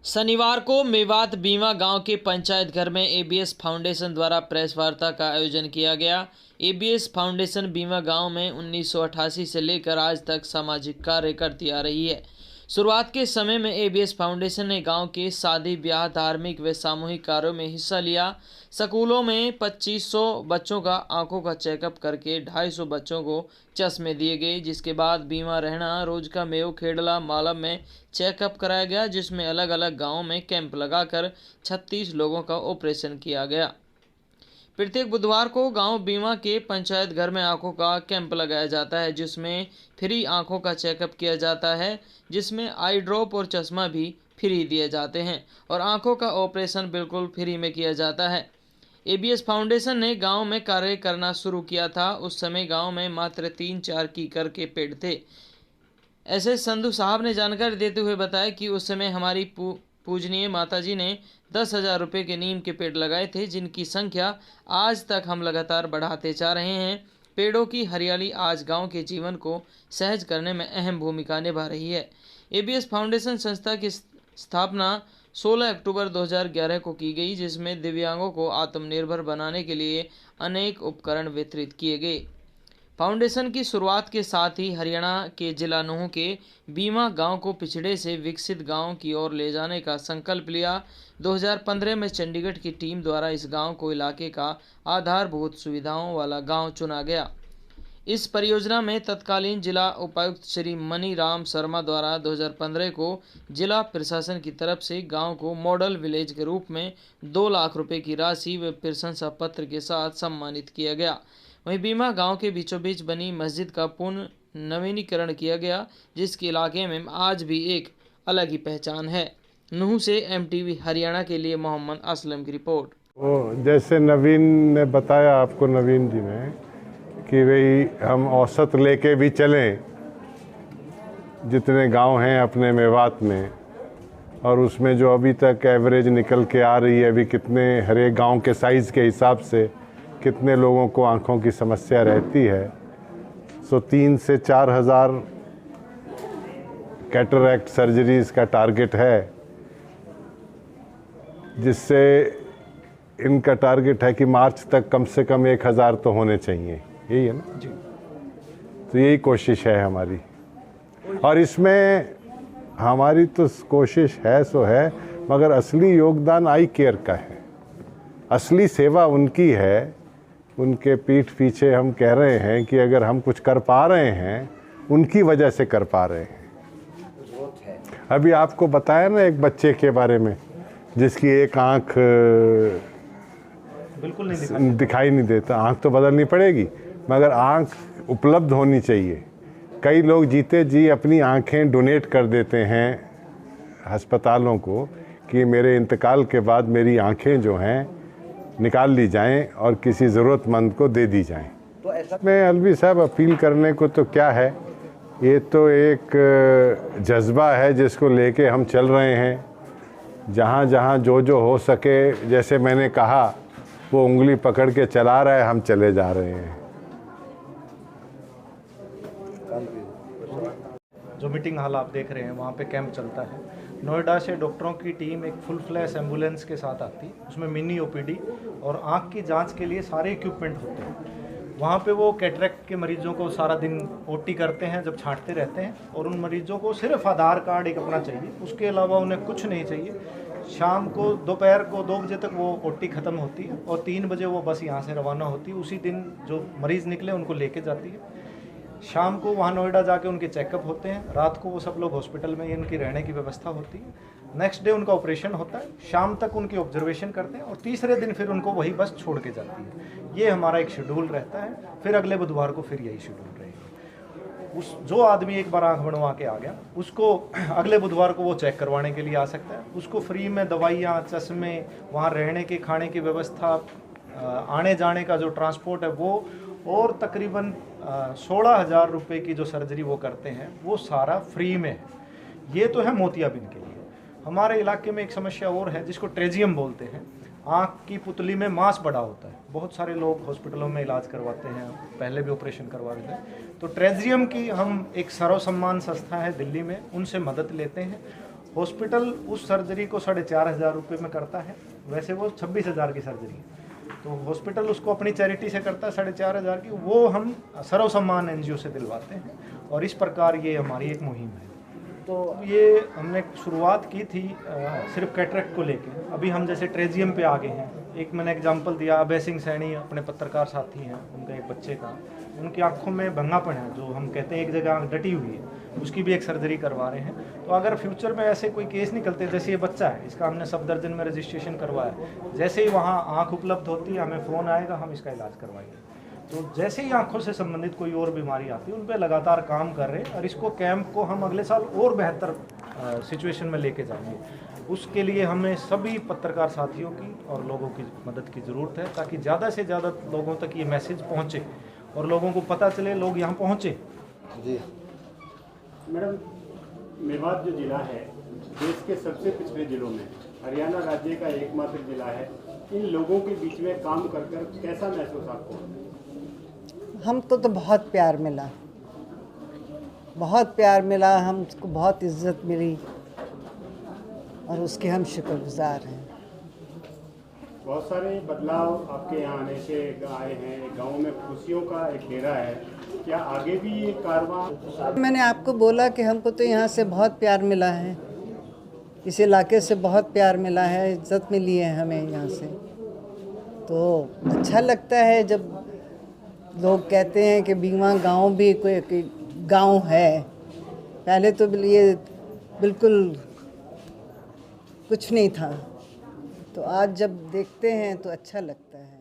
शनिवार को मेवात बीमा गांव के पंचायत घर में एबीएस फाउंडेशन द्वारा प्रेस वार्ता का आयोजन किया गया। एबीएस फाउंडेशन बीमा गांव में 1988 से लेकर आज तक सामाजिक कार्य करती आ रही है। शुरुआत के समय में एबीएस फाउंडेशन ने गांव के शादी ब्याह, धार्मिक व सामूहिक कार्यों में हिस्सा लिया। स्कूलों में 2500 बच्चों का आंखों का चेकअप करके 250 बच्चों को चश्मे दिए गए, जिसके बाद बीमा रहना, रोज का मेव, खेड़ला, मालम में चेकअप कराया गया, जिसमें अलग अलग गाँव में कैंप लगाकर 36 लोगों का ऑपरेशन किया गया। प्रत्येक बुधवार को गांव बीमा के पंचायत घर में आंखों का कैंप लगाया जाता है, जिसमें फ्री आंखों का चेकअप किया जाता है, जिसमें आई ड्रॉप और चश्मा भी फ्री दिए जाते हैं और आंखों का ऑपरेशन बिल्कुल फ्री में किया जाता है। एबीएस फाउंडेशन ने गांव में कार्य करना शुरू किया था। उस समय गांव में मात्र 3-4 कीकर के पेड़ थे। ऐसे संधू साहब ने जानकारी देते हुए बताया कि उस समय हमारी पूजनीय माताजी ने 10,000 रुपये के नीम के पेड़ लगाए थे, जिनकी संख्या आज तक हम लगातार बढ़ाते जा रहे हैं। पेड़ों की हरियाली आज गांव के जीवन को सहज करने में अहम भूमिका निभा रही है। एबीएस फाउंडेशन संस्था की स्थापना 16 अक्टूबर 2011 को की गई, जिसमें दिव्यांगों को आत्मनिर्भर बनाने के लिए अनेक उपकरण वितरित किए गए। फाउंडेशन की शुरुआत के साथ ही हरियाणा के जिला नूंह के बीमा गांव को पिछड़े से विकसित गांव की ओर ले जाने का संकल्प लिया। 2015 में चंडीगढ़ की टीम द्वारा इस गांव को इलाके का आधारभूत सुविधाओं वाला गांव चुना गया। इस परियोजना में तत्कालीन जिला उपायुक्त श्री मनी राम शर्मा द्वारा 2015 को जिला प्रशासन की तरफ से गांव को मॉडल विलेज के रूप में 2 लाख रुपए की राशि व प्रशंसा पत्र के साथ सम्मानित किया गया। वहीं बीमा गांव के बीचों बीच बनी मस्जिद का पुनः नवीनीकरण किया गया, जिसके इलाके में आज भी एक अलग ही पहचान है। नूंह से एमटीवी हरियाणा के लिए मोहम्मद असलम की रिपोर्ट। जैसे नवीन ने बताया आपको, नवीन जी ने, कि भाई हम औसत लेके भी चलें जितने गांव हैं अपने मेवात में, और उसमें जो अभी तक एवरेज निकल के आ रही है, अभी कितने हर एक गाँव के साइज़ के हिसाब से कितने लोगों को आँखों की समस्या रहती है। सो 3 से 4 हज़ार कैटरैक्ट सर्जरीज का टारगेट है, जिससे इनका टारगेट है कि मार्च तक कम से कम 1,000 तो होने चाहिए। यही है ना जी? तो यही कोशिश है हमारी, और इसमें हमारी तो कोशिश है सो है, मगर असली योगदान आई केयर का है। असली सेवा उनकी है। उनके पीठ पीछे हम कह रहे हैं कि अगर हम कुछ कर पा रहे हैं, उनकी वजह से कर पा रहे हैं। अभी आपको बताया ना एक बच्चे के बारे में जिसकी एक आँख बिल्कुल नहीं दिखाई नहीं देता। आँख तो बदलनी पड़ेगी, मगर आँख उपलब्ध होनी चाहिए। कई लोग जीते जी अपनी आँखें डोनेट कर देते हैं अस्पतालों को कि मेरे इंतकाल के बाद मेरी आँखें जो हैं निकाल ली जाएं और किसी ज़रूरतमंद को दे दी जाएं। तो ऐसा में अलवी साहब अपील करने को तो क्या है, ये तो एक जज्बा है जिसको लेके हम चल रहे हैं। जहाँ जहाँ जो हो सके, जैसे मैंने कहा, वो उंगली पकड़ के चला रहा है, हम चले जा रहे हैं। जो मीटिंग हॉल आप देख रहे हैं, वहाँ पे कैंप चलता है। नोएडा से डॉक्टरों की टीम एक फुल फ्लैश एम्बुलेंस के साथ आती है। उसमें मिनी ओपीडी और आँख की जांच के लिए सारे इक्विपमेंट होते हैं। वहाँ पे वो कैटरेक्ट के मरीजों को सारा दिन ओटी करते हैं, जब छांटते रहते हैं, और उन मरीजों को सिर्फ आधार कार्ड एक अपना चाहिए, उसके अलावा उन्हें कुछ नहीं चाहिए। शाम को दोपहर को 2 बजे तक वो ओटी ख़त्म होती है और 3 बजे वो बस यहाँ से रवाना होती है। उसी दिन जो मरीज़ निकले उनको लेके जाती है। शाम को वहाँ नोएडा जाके उनके चेकअप होते हैं। रात को वो सब लोग हॉस्पिटल में ही उनकी रहने की व्यवस्था होती है। नेक्स्ट डे उनका ऑपरेशन होता है। शाम तक उनकी ऑब्जर्वेशन करते हैं और तीसरे दिन फिर उनको वही बस छोड़ के जाती है। ये हमारा एक शेड्यूल रहता है। फिर अगले बुधवार को फिर यही शेड्यूल रहेगा। जो आदमी एक बार आँख बनवा के आ गया, उसको अगले बुधवार को वो चेक करवाने के लिए आ सकता है। उसको फ्री में दवाइयाँ, चश्मे, वहाँ रहने की, खाने की व्यवस्था, आने जाने का जो ट्रांसपोर्ट है वो, और तकरीबन 16,000 रुपये की जो सर्जरी वो करते हैं, वो सारा फ्री में है। ये तो है मोतियाबिंद के लिए। हमारे इलाके में एक समस्या और है जिसको ट्रेजियम बोलते हैं। आँख की पुतली में मांस बड़ा होता है। बहुत सारे लोग हॉस्पिटलों में इलाज करवाते हैं, पहले भी ऑपरेशन करवा देते हैं। तो ट्रेजियम की हम एक सर्वसम्मान संस्था है दिल्ली में, उनसे मदद लेते हैं हॉस्पिटल उस सर्जरी को 4,500 रुपये में करता है, वैसे वो 26,000 की सर्जरी है। तो हॉस्पिटल उसको अपनी चैरिटी से करता है 4,500 की, वो हम सर्व सम्मान NGO से दिलवाते हैं। और इस प्रकार ये हमारी एक मुहिम है। तो ये हमने शुरुआत की थी सिर्फ कैटरेक्ट को लेके। अभी हम जैसे ट्रेजियम पे आ गए हैं। एक मैंने एग्जांपल दिया, अभय सिंह सैनी अपने पत्रकार साथी हैं, उनका एक बच्चे का, उनकी आंखों में भंगापन है, जो हम कहते हैं एक जगह आंख डटी हुई है, उसकी भी एक सर्जरी करवा रहे हैं। तो अगर फ्यूचर में ऐसे कोई केस निकलते, जैसे ये बच्चा है, इसका हमने सफदरजन में रजिस्ट्रेशन करवाया, जैसे ही वहाँ आँख उपलब्ध होती है हमें फ़ोन आएगा, हम इसका इलाज करवाएंगे। तो जैसे ही आंखों से संबंधित कोई और बीमारी आती है, उन पर लगातार काम कर रहे हैं और इसको कैंप को हम अगले साल और बेहतर सिचुएशन में लेके जाएंगे। उसके लिए हमें सभी पत्रकार साथियों की और लोगों की मदद की ज़रूरत है, ताकि ज़्यादा से ज़्यादा लोगों तक ये मैसेज पहुँचे और लोगों को पता चले, लोग यहाँ पहुँचे। जी मैडम, मेवात जो जिला है देश के सबसे पिछड़े जिलों में हरियाणा राज्य का एकमात्र जिला है। इन लोगों के बीच में काम कर कर कैसा महसूस आपको? हमको तो बहुत प्यार मिला, बहुत प्यार मिला, हमको बहुत इज्जत मिली और उसके हम शुक्रगुजार हैं। बहुत सारे बदलाव आपके यहाँ आने से आए हैं, गाँव में खुशियों का एक घेरा है, क्या आगे भी ये कारवां? मैंने आपको बोला कि हमको तो यहाँ से बहुत प्यार मिला है, इस इलाके से बहुत प्यार मिला है, इज्जत मिली है हमें यहाँ से। तो अच्छा लगता है जब लोग कहते हैं कि बीमा गांव भी कोई गांव है। पहले तो ये बिल्कुल कुछ नहीं था, तो आज जब देखते हैं तो अच्छा लगता है।